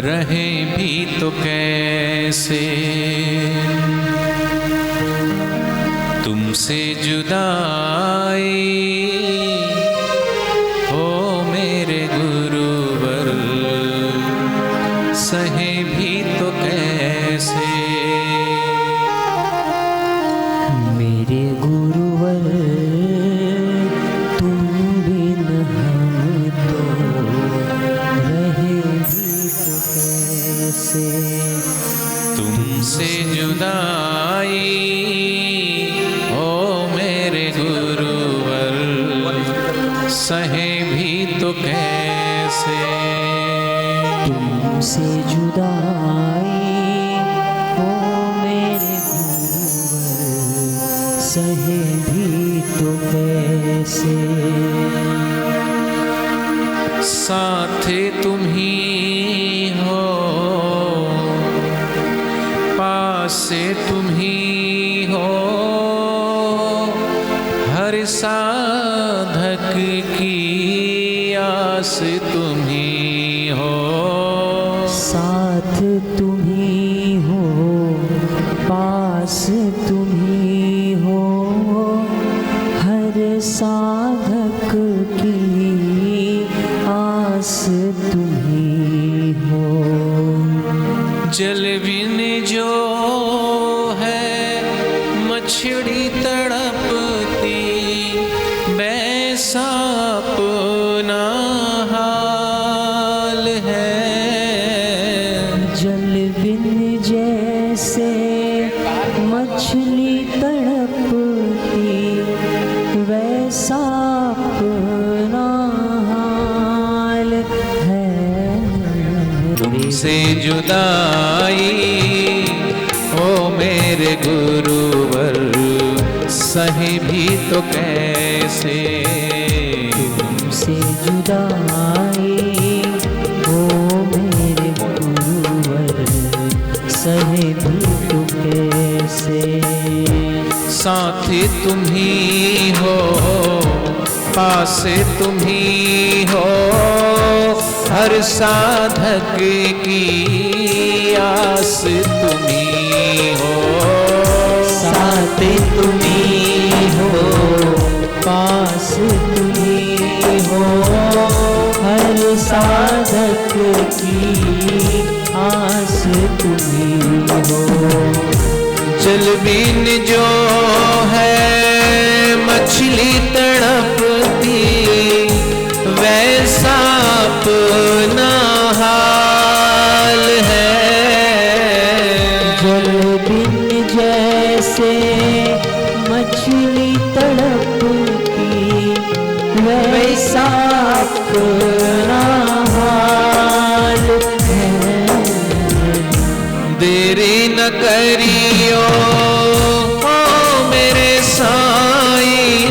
रहें भी तो कैसे, तुमसे जुदाई हो मेरे गुरुवर, सहे भी तो कैसे। मेरे गुरुवर तुम बिन हम तो रहे भी तो कैसे, तुमसे जुदाई हो मेरे गुरुवर, सहे भी तो कैसे। तुमसे जुदाई हो मेरे गुरुवर, सहे भी तो कैसे। साथ तुम ही हो, पास तुम ही हो, हर साधक की आस तुम ही हो। साथ तुम ही हो, पास तुम ही हो, हर साधक की आस तुम ही हो। जल बिन जो है मछली तड़पती, वैसा अपना हाल है। जल बिन जैसे मछली तड़पती, वैसा अपना हाल है। तुमसे जुदाई ओ मेरे गुरुवर, सहे भी तो कैसे। तुमसे जुदाई हो मेरे गुरुवर, सहे भी तो कैसे। साथी तुम ही हो, पास तुम ही हो, हर साधक की आस तुम ही हो। साथ तुम ही हो, पास तुम ही हो, हर साधक की आस तुम ही हो। जल बिन जो है मछली तड़पती, वैसा अपना हाल है। जल बिन जैसे मछली तड़पती, वैसा अपना हाल है। देरी न करियो ओ मेरे साईं,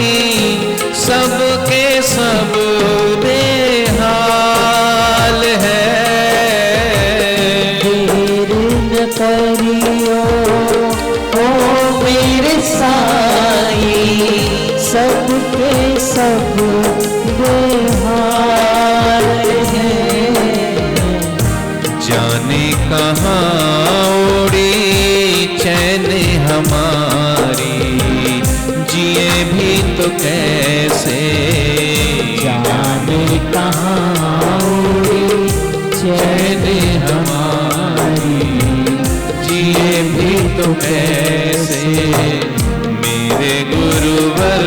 सबके सब बेहाल है। देर न करियो ओ मेरे साईं, सबके सब बेहाल है। जाने कहाँ उड़ी चैन हमारी, जिए भी तो कैसे। जाने कहाँ उड़ी चैन हमारी, जिए भी तो कैसे। मेरे गुरुवर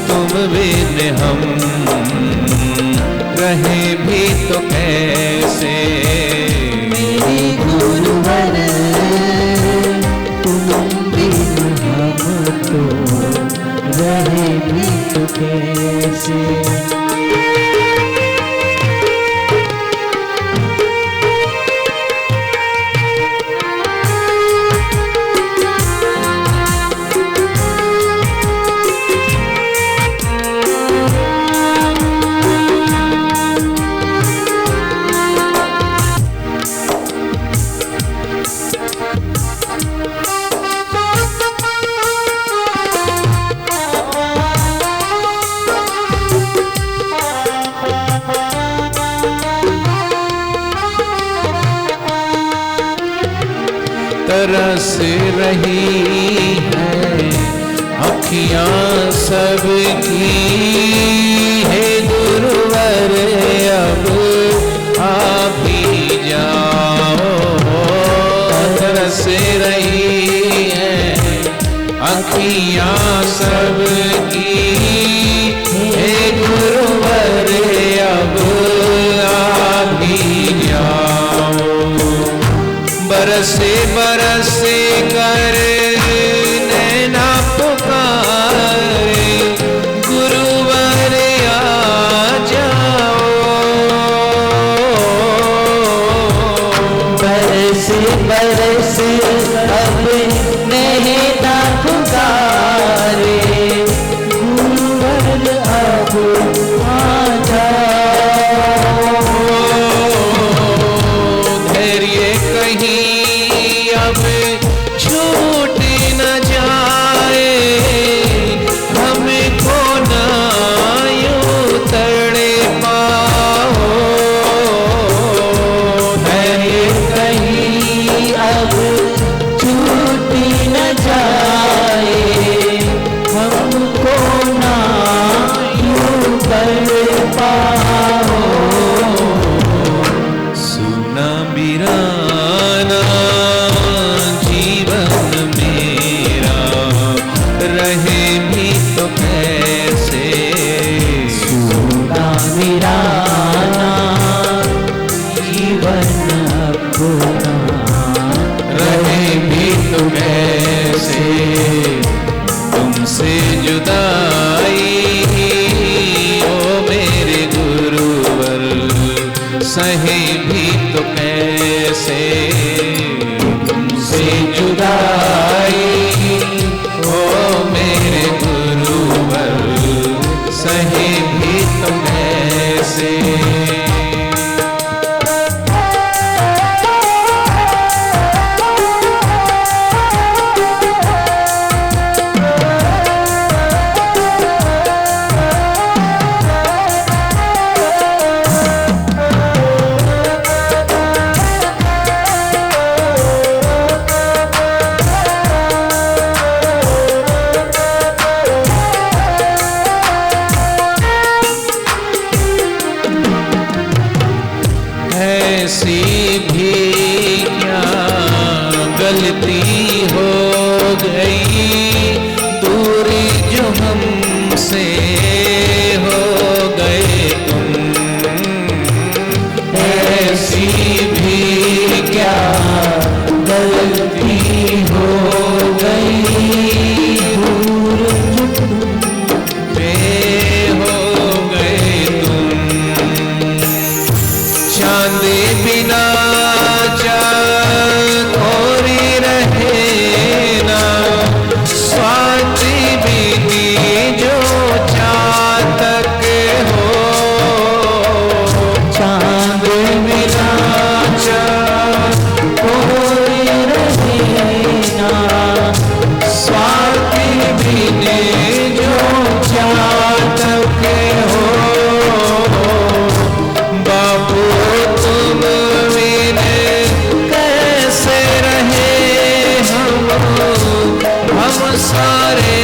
तुम बिन हम रहे भी तो कैसे। मेरे गुरुवर तुम बिन हम तो रहे भी तो कैसे। तरस रही है अखियां सबकी, हे गुरुवर अब आप ही जाओ। तरस रही है अखियां सबकी, हे गुरुवर अब आप ही जाओ। बरसे बरसे कर नैना पुकारे, गुरुवर आ जाओ। बरसे बरसे अब नैना पुकारे, गुरुवर अब आ जाओ। धैर्य कहीं अब छूट न जाए, हमको ना यूं तड़े पाओ। धैर्य कहीं अब छूट न जाए, हमको ना यूं कर पाओ। सुना बिराना जीवन मेरा, रहे भी तो कैसे। सुना वीराना जीवन अपना, रहे भी तो कैसे। तुमसे जुदाई ओ मेरे गुरुवर, सहे भी तो कैसे। तुमसे जुदाई ओ मेरे गुरुवर, सहे भी तो कैसे। ऐसी भी क्या गलती हो गई, दूरी जो हमसे हो गए तुम। ऐसी भी क्या गलती हो गई, दूर पे हो गए तुम। चांदे बिना चकोरी रहे ना, स्वाति बीती जो चातक हो। चांद बिना कोई रहे ना, स्वाति बीती जो चातक हो। बापू तुम बिने कैसे रहे हम सारे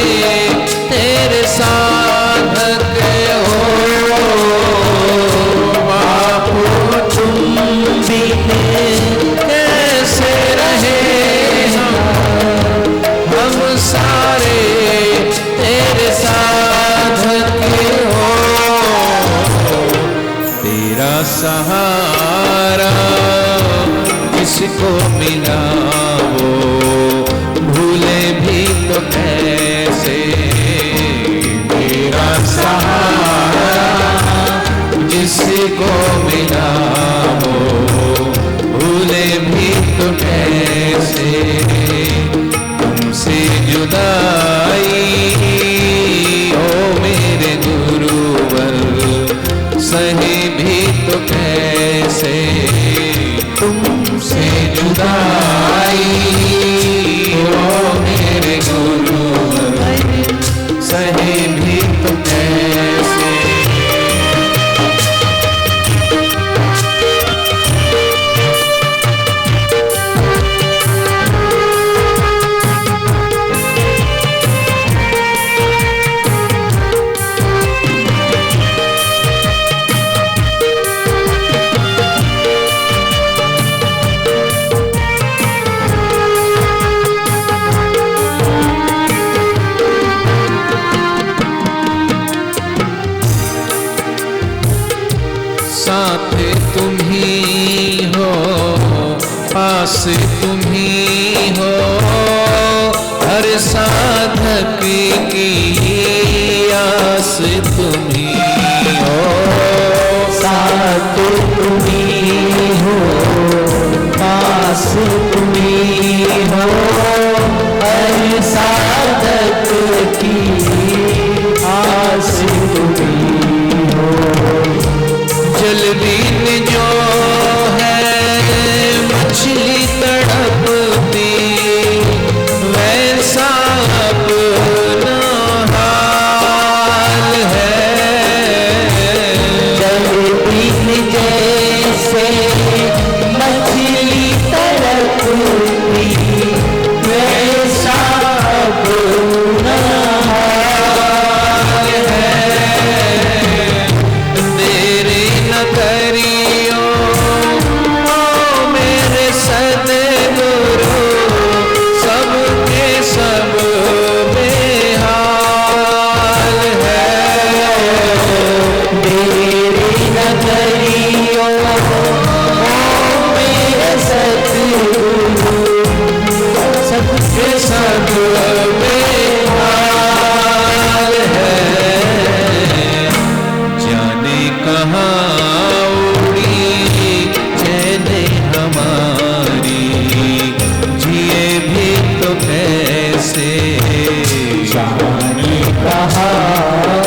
तेरे साधक हो। बापू तुम बिने कैसे रहे हम सारे तेरे साधक हो। तेरा सहारा जिसको मिला वो भूले भी तो कैसे। तेरा सहारा जिसको मिला वो भूले भी तो कैसे। तुमसे जुदाई ओ मेरे गुरुवर, सहे भी तो कैसे। तुमसे जुदाई ओ मेरे गुरुवर, सहे भी तो कैसे। साथ तुम ही हो, पास तुम ही हो, हर साधक की आस तुम ही हो। साथ तुम ही हो, पास तुम ही हो, हर साधक की आस तुम ही हो। जल बिन जो है मछली तड़पती, वैसा अपना हाल है। जल बिन जैसे मछली तड़पती, वैसा अपना हाल है। देरी न करियो ओ मेरे सद्गुरु, सबके सब बेहाल है। देरी न करियो ओ मेरे सद्गुरु, सबके सब बेहाल है। जाने कहाँ उड़ी चैन हमारी, जिए भी तो कैसे। जाने कहाँ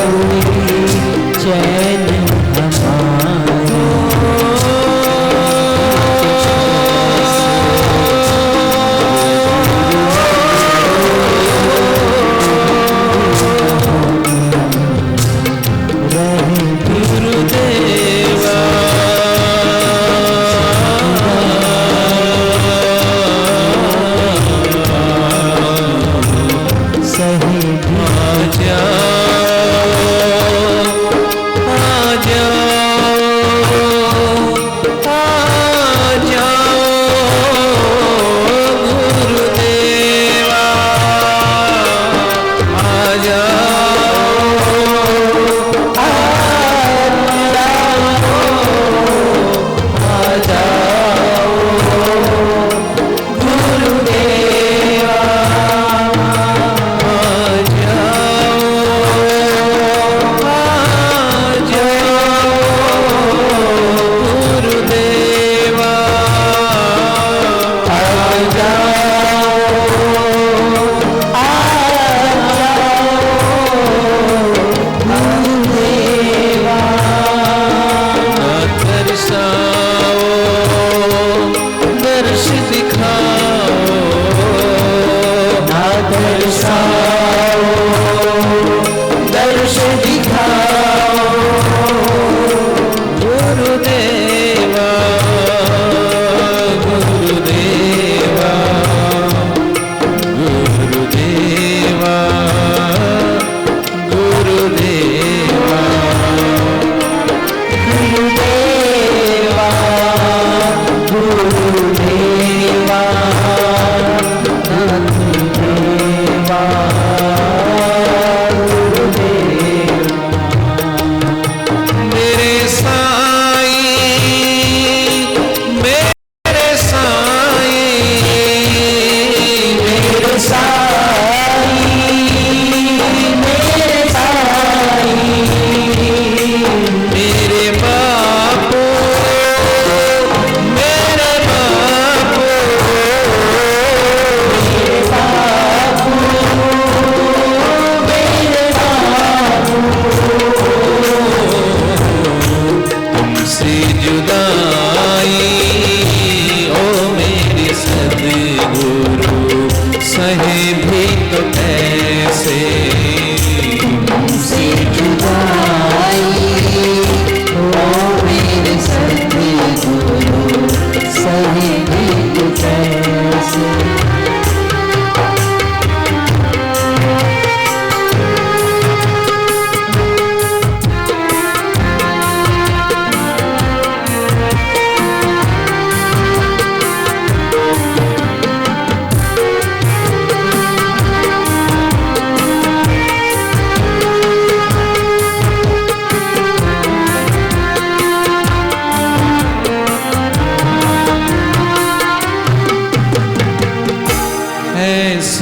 उड़ी चैन हमारी। गुरुदेवा सही आ जाओ, आ जाओ, आ जाओ गुरुदेवा, आ जाओ, दर्श दिखाओ, दर्श दिखाओ। गुरुदेवा, गुरुदेवा, गुरुदेवा, गुरुदेवा। गुरुदेवा, गुरुदेवा, गुरुदेवा, मेरे साईं, मेरे साईं, मेरे साईं, मेरे साईं, मेरे बापू, मेरे बापू, मेरे बापू, मेरे बापू। तुमसे जुदाई ओ मेरे सद्गुरु, सहे भी तो कैसे। तुमसे जुदाई ओ मेरे सद्गुरु, सही भी तो कैसे।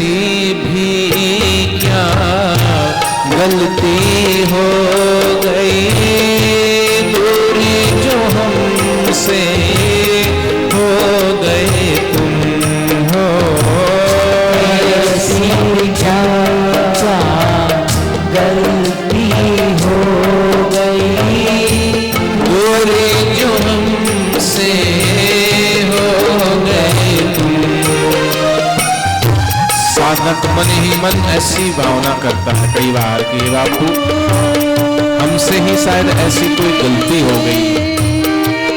ऐसी भी क्या गलती हो गई, दूरी जो हमसे हो गए तुम हो। ऐसी क्या गलती हो गई, दूरी जो हमसे हो गए तुम। साधक मन ही मन ऐसी भावना करता है कई बार कि बापू हमसे ही शायद ऐसी कोई गलती हो गई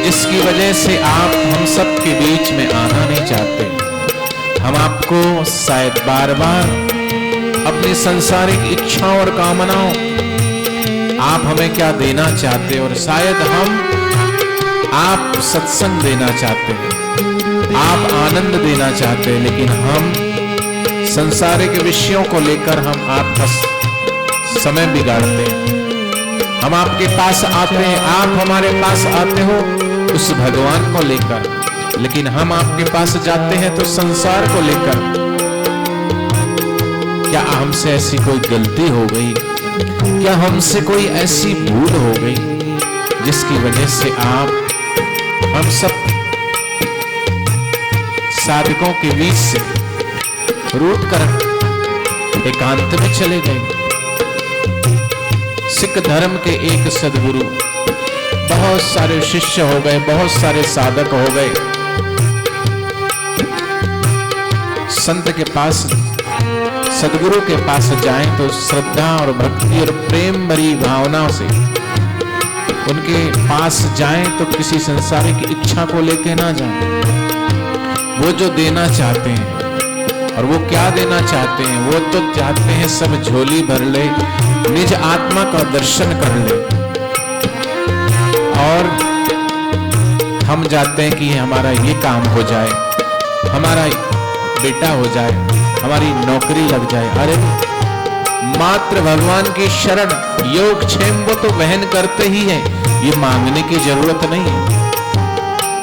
जिसकी वजह से आप हम सब के बीच में आना नहीं चाहते। हम आपको शायद बार बार अपनी सांसारिक इच्छाओं और कामनाओं, आप हमें क्या देना चाहते और शायद हम आप सत्संग देना चाहते हैं, आप आनंद देना चाहते हैं, लेकिन हम संसारिक विषयों को लेकर हम आपका समय बिगाड़ते हैं। हम आपके पास आते हैं, आप हमारे पास आते हो उस भगवान को लेकर, लेकिन हम आपके पास जाते हैं तो संसार को लेकर। क्या हमसे ऐसी कोई गलती हो गई, क्या हमसे कोई ऐसी भूल हो गई जिसकी वजह से आप हम सब साधकों के बीच से रूठ कर एकांत में चले गए? सिख धर्म के एक सदगुरु, बहुत सारे शिष्य हो गए, बहुत सारे साधक हो गए, संत के पास सदगुरु के पास जाएं तो श्रद्धा और भक्ति और प्रेम भरी भावनाओं से उनके पास जाएं तो किसी संसारिक इच्छा को लेके ना जाएं। वो जो देना चाहते हैं, और वो क्या देना चाहते हैं, वो तो चाहते हैं सब झोली भर ले, निज आत्मा का दर्शन कर ले। और हम जाते हैं कि हमारा ये काम हो जाए, हमारा बेटा हो जाए, हमारी नौकरी लग जाए। अरे मात्र भगवान की शरण योग क्षेम वो तो वहन करते ही है, ये मांगने की जरूरत नहीं है।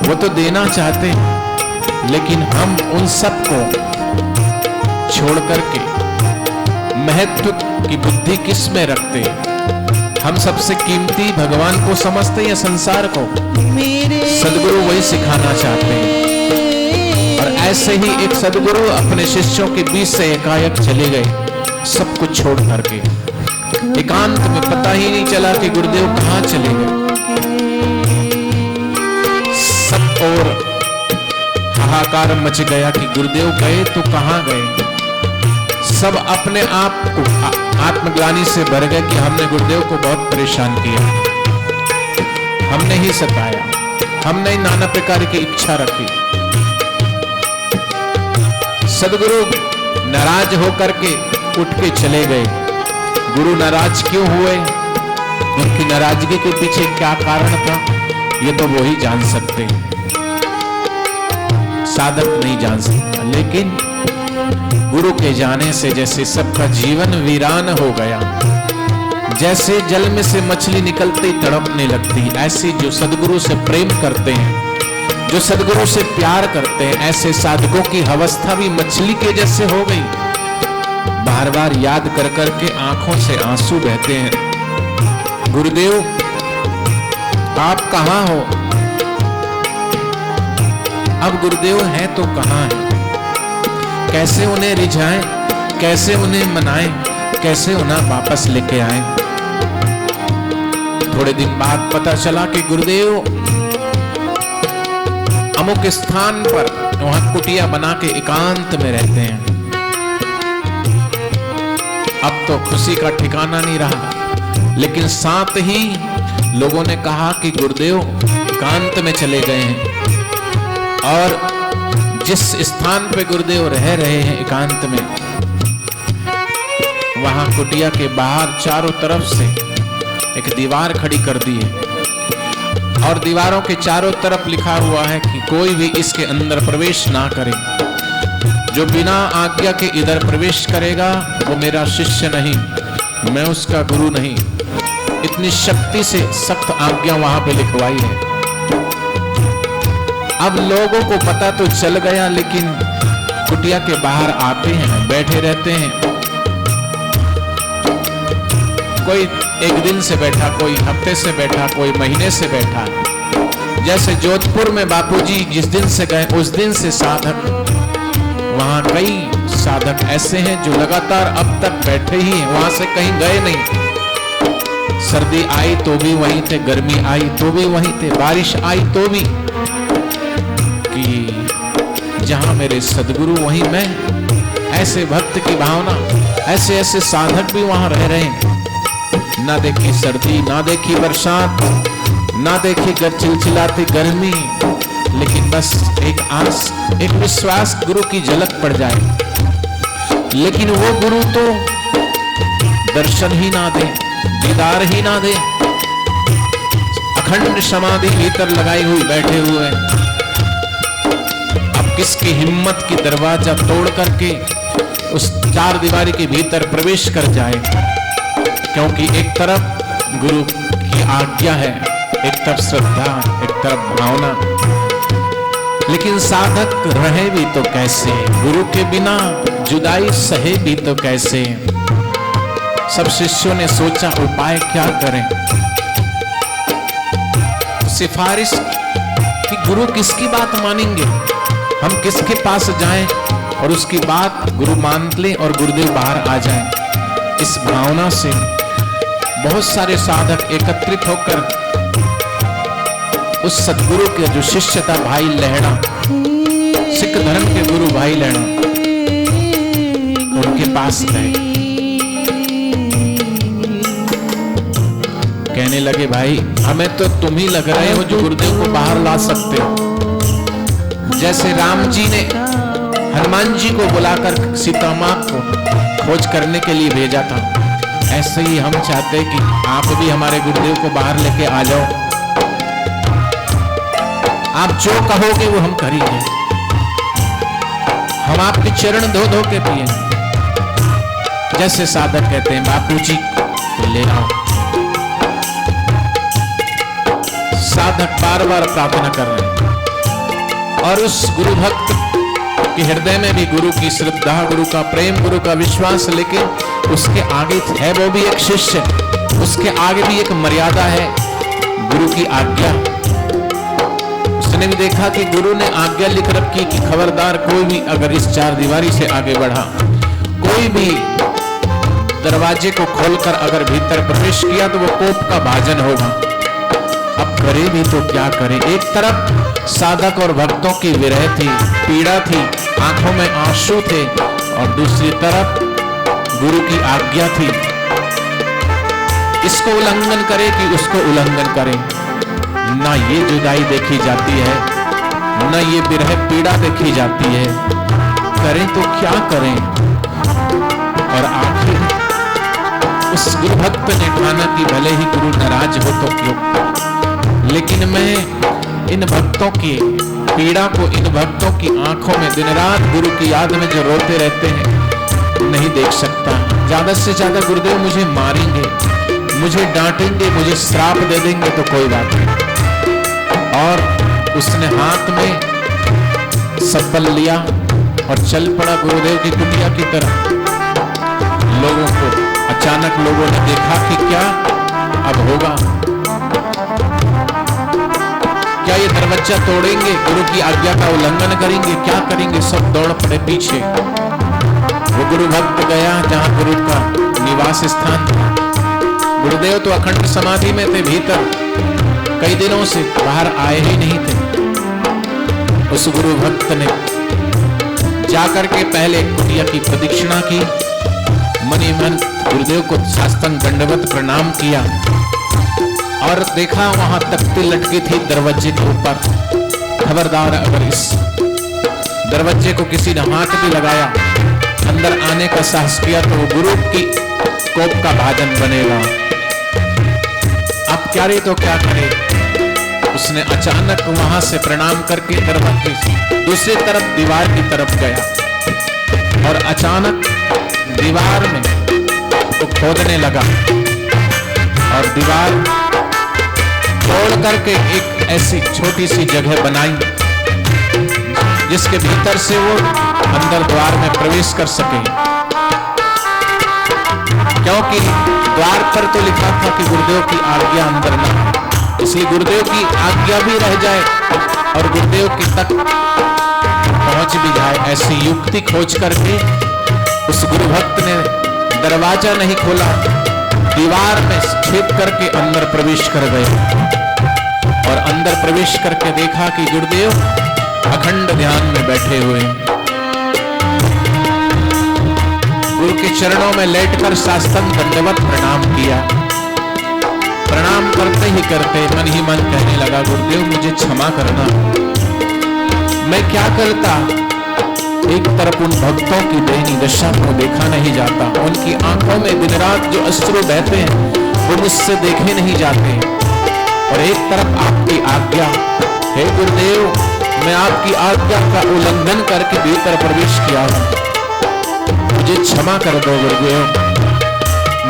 वो तो देना चाहते हैं, लेकिन हम उन सब को छोड़ करके महत्व की बुद्धि किस में रखते हैं? हम सबसे कीमती भगवान को समझते हैं या संसार को? सदगुरु वही सिखाना चाहते हैं। और ऐसे ही एक सदगुरु अपने शिष्यों के बीच से एकाएक चले गए, सब कुछ छोड़ करके एकांत में। पता ही नहीं चला कि गुरुदेव कहां चले गए। सब और हाहाकार मच गया कि गुरुदेव गए तो कहां गए। सब अपने आप को आत्मग्लानि से भर गए कि हमने गुरुदेव को बहुत परेशान किया, हमने ही सताया, हमने नाना प्रकार की इच्छा रखी। सदगुरु नाराज होकर के उठ के चले गए। गुरु नाराज क्यों हुए, उनकी नाराजगी के पीछे क्या कारण था, ये तो वो ही जान सकते हैं, साधक नहीं जान सकता। लेकिन गुरु के जाने से जैसे सबका जीवन वीरान हो गया, जैसे जल में से मछली निकलते ही तड़पने लगती, ऐसे जो सदगुरु से प्रेम करते हैं, जो सदगुरु से प्यार करते हैं, ऐसे साधकों की अवस्था भी मछली के जैसे हो गई। बार बार याद कर करके आंखों से आंसू बहते हैं, गुरुदेव आप कहां हो? अब गुरुदेव हैं तो कहां है? कैसे उन्हें रिझाएं, कैसे उन्हें मनाएं, कैसे उन्हें वापस लेके आएं? थोड़े दिन बाद पता चला कि गुरुदेव अमुक स्थान पर वहां कुटिया बना के एकांत में रहते हैं। अब तो खुशी का ठिकाना नहीं रहा, लेकिन साथ ही लोगों ने कहा कि गुरुदेव एकांत में चले गए हैं। और जिस स्थान पे गुरुदेव रह रहे हैं एकांत में, वहां कुटिया के बाहर चारों तरफ से एक दीवार खड़ी कर दी है, और दीवारों के चारों तरफ लिखा हुआ है कि कोई भी इसके अंदर प्रवेश ना करे। जो बिना आज्ञा के इधर प्रवेश करेगा वो मेरा शिष्य नहीं, मैं उसका गुरु नहीं। इतनी शक्ति से सख्त आज्ञा वहां पे लिखवाई है। अब लोगों को पता तो चल गया, लेकिन कुटिया के बाहर आते हैं, बैठे रहते हैं। कोई एक दिन से बैठा, कोई हफ्ते से बैठा, कोई महीने से बैठा। जैसे जोधपुर में बापूजी जिस दिन से गए उस दिन से साधक, वहां कई साधक ऐसे हैं जो लगातार अब तक बैठे ही हैं, वहां से कहीं गए नहीं। सर्दी आई तो भी वहीं थे, गर्मी आई तो भी वहीं थे, बारिश आई तो भी, कि जहां मेरे सदगुरु वहीं मैं। ऐसे भक्त की भावना, ऐसे ऐसे साधक भी वहां रह रहे हैं। ना देखी सर्दी, ना देखी बरसात, ना देखी चिलचिलाती गर्मी, लेकिन बस एक आस, एक विश्वास गुरु की झलक पड़ जाए। लेकिन वो गुरु तो दर्शन ही ना दे, दीदार ही ना दे, अखंड समाधि भीतर लगाई हुई बैठे हुए। अब किसकी हिम्मत की दरवाजा तोड़ करके उस चार दीवारी के भीतर प्रवेश कर जाए? क्योंकि एक तरफ गुरु की आज्ञा है, एक तरफ श्रद्धा, एक तरफ भावना। लेकिन साधक रहे भी तो कैसे, गुरु के बिना जुदाई सहे भी तो कैसे? सब शिष्यों ने सोचा उपाय क्या करें। सिफारिश कि गुरु किसकी बात मानेंगे, हम किसके पास जाएं और उसकी बात गुरु मान लें और गुरुदेव बाहर आ जाएं। इस भावना से बहुत सारे साधक एकत्रित होकर उस सदगुरु के जो शिष्य था भाई लहड़ा, सिख धर्म के गुरु भाई लहड़ा, उनके पास गए। कहने लगे भाई हमें तो तुम ही लग रहे हो जो गुरुदेव को बाहर ला सकते हो। जैसे राम जी ने हनुमान जी को बुलाकर सीता मां को खोज करने के लिए भेजा था, ऐसे ही हम चाहते हैं कि आप भी हमारे गुरुदेव को बाहर लेके आ जाओ। आप जो कहोगे वो हम करेंगे, हम आपके चरण धो धो के पिएंगे। जैसे साधक कहते हैं बापूजी को ले आओ, साधक बार बार प्रार्थना कर रहे हैं और उस गुरु भक्त के हृदय में भी गुरु की श्रद्धा, गुरु का प्रेम, गुरु का विश्वास, लेकिन उसके आगे है वो भी एक शिष्य, उसके आगे भी एक मर्यादा है, गुरु की आज्ञा। उसने भी देखा कि गुरु ने आज्ञा लिख रखी कि खबरदार कोई भी अगर इस चार दीवारी से आगे बढ़ा, कोई भी दरवाजे को खोलकर अगर भीतर प्रवेश किया तो वो कोप का भाजन होगा। अब करे भी तो क्या करे? एक तरफ साधक और भक्तों की विरह थी, पीड़ा थी, आंखों में आंसू थे, और दूसरी तरफ गुरु की आज्ञा थी। इसको उल्लंघन करे कि उसको उल्लंघन करे, ना ये जुदाई देखी जाती है, ना ये विरह पीड़ा देखी जाती है। करें तो क्या करें? और आखिर उस गुरु भक्त ने ठाना कि भले ही गुरु नाराज हो तो क्यों, लेकिन मैं इन भक्तों की पीड़ा को, इन भक्तों की आंखों में दिन रात गुरु की याद में जो रोते रहते हैं नहीं देख सकता। ज्यादा से ज्यादा गुरुदेव मुझे मारेंगे, मुझे डांटेंगे, मुझे श्राप दे देंगे तो कोई बात नहीं। और उसने हाथ में सब्बल लिया और चल पड़ा गुरुदेव की कुटिया की तरफ। लोगों को अचानक लोगों ने देखा कि क्या अब होगा, क्या ये दरवाजा तोड़ेंगे, गुरु की आज्ञा का उल्लंघन करेंगे, क्या करेंगे? सब दौड़ पड़े पीछे। वो गुरु भक्त गया जहां गुरु का निवास स्थान था। गुरुदेव तो अखंड समाधि में थे भीतर, कई दिनों से बाहर आए ही नहीं थे। उस गुरु भक्त ने जाकर के पहले कुटिया की प्रदक्षिणा की, मनी मन गुरुदेव को साष्टांग दंडवत प्रणाम किया और देखा वहां तख्ती लटकी थी दरवाजे के ऊपर। खबरदार अगर इस दरवाजे को किसी ने हाथ भी लगाया, अंदर आने का साहस किया तो वो गुरु की कोप का भाजन बनेगा। अब क्या रे तो क्या करे? उसने अचानक वहां से प्रणाम करके दरवाजे से दूसरी तरफ दीवार की तरफ गया और अचानक दीवार में वो खोदने लगा और दीवार तोड़ करके एक ऐसी छोटी सी जगह बनाई जिसके भीतर से वो अंदर द्वार में प्रवेश कर सके। क्योंकि द्वार पर तो लिखा था कि गुरुदेव की आज्ञा अंदर ना, इसलिए गुरुदेव की आज्ञा भी रह जाए और गुरुदेव के तक पहुंच भी जाए, ऐसी युक्ति खोज करके उस गुरु भक्त ने दरवाजा नहीं खोला, दीवार में छेद करके अंदर प्रवेश कर गए और अंदर प्रवेश करके देखा कि गुरुदेव अखंड ध्यान में बैठे हुए। गुरु के चरणों में लेटकर साष्टांग दंडवत प्रणाम किया। प्रणाम करते ही करते मन ही मन कहने लगा, गुरुदेव मुझे क्षमा करना, मैं क्या करता। एक तरफ उन भक्तों की दयनीय दशा को देखा नहीं जाता, उनकी आंखों में दिन रात जो अश्रु बहते हैं वो मुझसे देखे नहीं जाते, और एक तरफ आपकी आज्ञा, हे गुरुदेव मैं आपकी आज्ञा का उल्लंघन करके भीतर प्रवेश किया हूं, मुझे क्षमा कर दो गुरुदेव।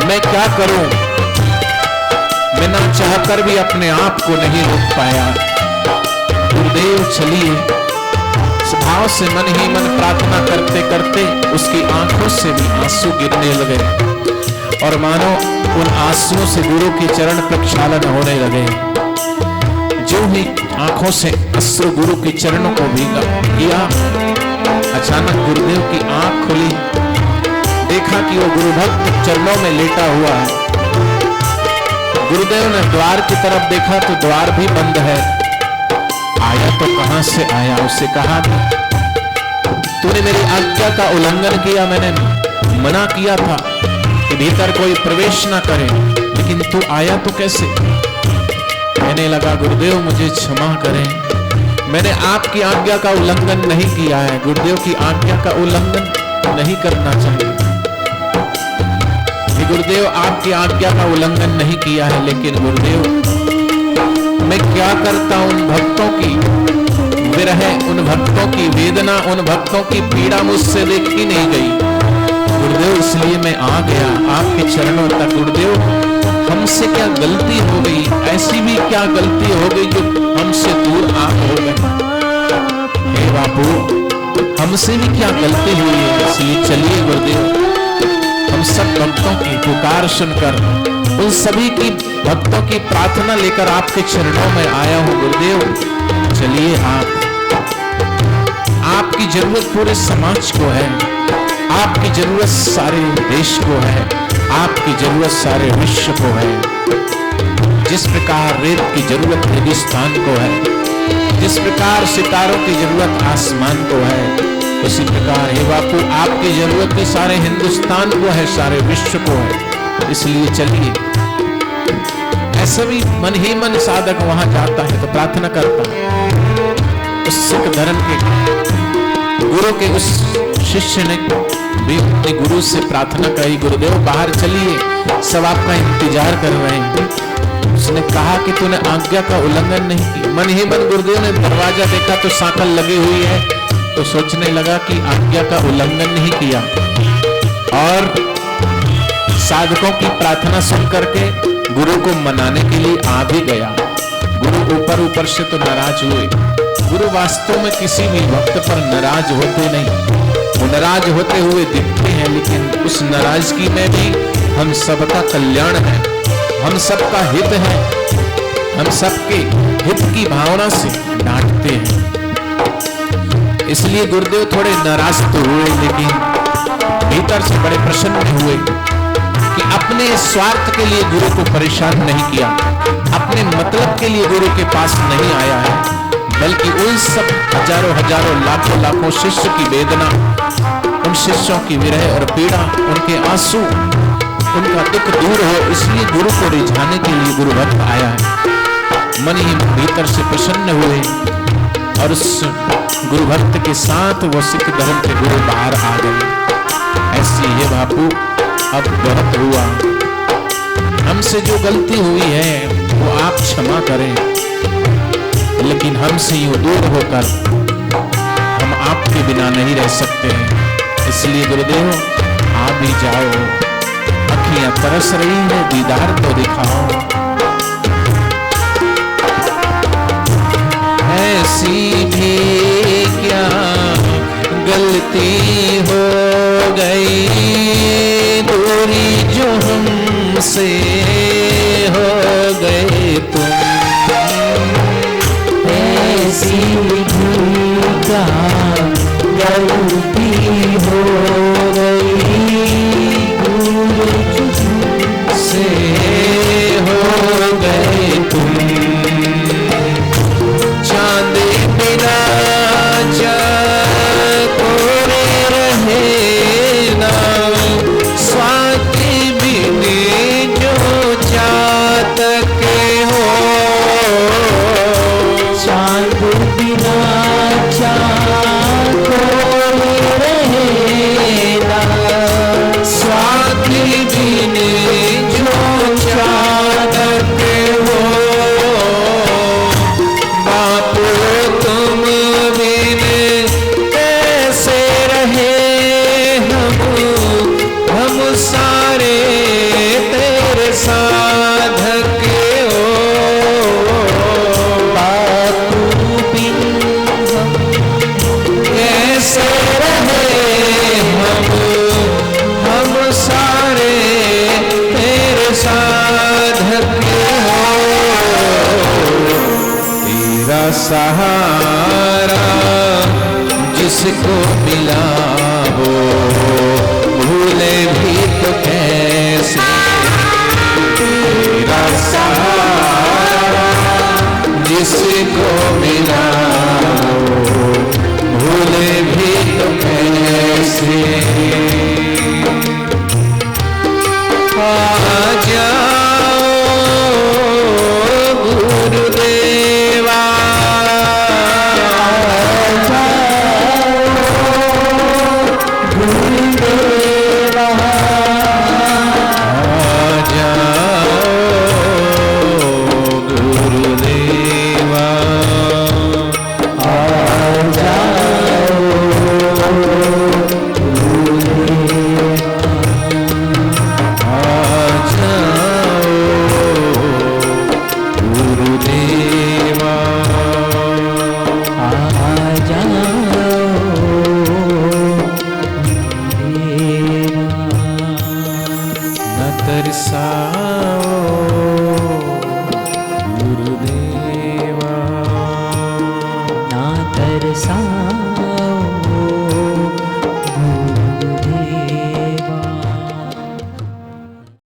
मैं क्या करूं, मैं ना चाहकर भी अपने आप को नहीं रोक पाया। गुरुदेव चलिए। भाव से मन ही मन प्रार्थना करते करते उसकी आंखों से भी आंसू गिरने लगे और मानो उन आंसुओं से गुरु के चरण प्रक्षालन होने लगे। जो ही आंखों से अश्रु गुरु के चरणों को भीगा किया, अचानक गुरुदेव की आंख खुली, देखा कि वो गुरु भक्त चरणों में लेटा हुआ है। गुरुदेव ने द्वार की तरफ देखा तो द्वार भी बंद है। आया तो कहां से आया, उससे कहा तूने मेरी आज्ञा का उल्लंघन किया, मैंने मना किया था कि भीतर कोई प्रवेश ना करे, लेकिन तू आया तो कैसे। कहने लगा, गुरुदेव मुझे क्षमा करें, मैंने आपकी आज्ञा का उल्लंघन नहीं किया है। गुरुदेव की आज्ञा का उल्लंघन नहीं करना चाहिए। गुरुदेव आपकी आज्ञा का उल्लंघन नहीं किया है, लेकिन गुरुदेव मैं क्या करता, उन भक्तों की विरह, उन भक्तों की वेदना, उन भक्तों की पीड़ा मुझसे देखी नहीं गई गुरुदेव, इसलिए मैं आ गया आपके चरणों तक। गुरुदेव हमसे क्या गलती हो गई, ऐसी भी क्या गलती हो गई जो हमसे दूर आप हो गए। हे बापू हमसे भी क्या गलती हुई है, इसलिए चलिए गुरुदेव, हम सब भक्तों की पुकार सुनकर, उन सभी की भक्तों की प्रार्थना लेकर आपके चरणों में आया हूं गुरुदेव। चलिए आपकी जरूरत पूरे समाज को है, आपकी जरूरत सारे देश को है, आपकी जरूरत सारे विश्व को है। जिस प्रकार रेत की जरूरत रेगिस्तान को है, जिस प्रकार सितारों की जरूरत आसमान को है, उसी प्रकार हे बापू आपकी जरूरत भी सारे हिंदुस्तान को है, सारे विश्व को है। इसलिए चलिए। ऐसे भी मन ही मन साधक वहां जाता है तो प्रार्थना करता है। उस सिख धर्म के गुरु के उस शिष्य ने भी अपने गुरु से प्रार्थना करी, गुरुदेव बाहर चलिए, सब आपका इंतजार कर रहे हैं। उसने कहा कि तूने आज्ञा का उल्लंघन नहीं किया। मन ही मन गुरुदेव ने दरवाजा देखा तो सांकल लगी हुई है, तो सोचने लगा कि आज्ञा का उल्लंघन नहीं किया, और साधकों की प्रार्थना सुन करके गुरु को मनाने के लिए आ भी गया। गुरु ऊपर से तो नाराज हुए। गुरु वास्तव में किसी भी वक्त पर नाराज होते नहीं, वो नाराज होते हुए दिखते हैं, लेकिन उस नाराजगी में भी हम सबका कल्याण है, हम सबका हित है, हम सबके हित की भावना से डांटते हैं। इसलिए गुरुदेव थोड़े नाराज तो हुए, लेकिन भीतर से बड़े प्रसन्न हुए कि अपने स्वार्थ के लिए गुरु को परेशान नहीं किया, अपने मतलब के लिए गुरु के पास नहीं आया है, बल्कि उन सब हजारों हजारों लाखों लाखों शिष्य की वेदना, उन शिष्यों की विरह और पीड़ा, उनके आंसू, उनका दुख दूर हो, इसलिए गुरु को रिझाने के लिए गुरु भक्त आया है। मन ही भीतर से प्रसन्न हुए और उस गुरु भक्त के साथ वो सिख धर्म के गुरु बाहर आ गए। ऐसी ये बापू अब बहुत हुआ, हमसे जो गलती हुई है वो आप क्षमा करें, लेकिन हमसे यूं दूर होकर हम आपके बिना नहीं रह सकते हैं। इसलिए गुरुदेव आप भी जाओ, अखियां तरस रही है, दीदार तो दिखाओ। ऐसी भी क्या हमसे हो गए तुम। ऐसी भूखा गलती हो गई, दूर से हो गए तुम। चांद बिना चकोरे रहे ना, स्वाति बिन जो चातक हो। चांद बिना चाँद रहे ना, स्वाति बिन जो चातक हो। बापू तुम बिन कैसे रहे हम सारे तेरे साधक हो। बापू बिन हम कैसे रहे हम सारे तेरे साधक हो। तेरा सहारा जिसको मिला वो भूले भी तो कैसे। तेरा सहारा जिसको मिला वो भूले भी तो कैसे। आ जाओ गुरुदेवा, गुरुदेवा, आ जाओ गुरुदेवा, आ जाओ आ जाओ गुरुदेवा। आ जाओ न तरसाओ गुरुदेवा, ना तरसा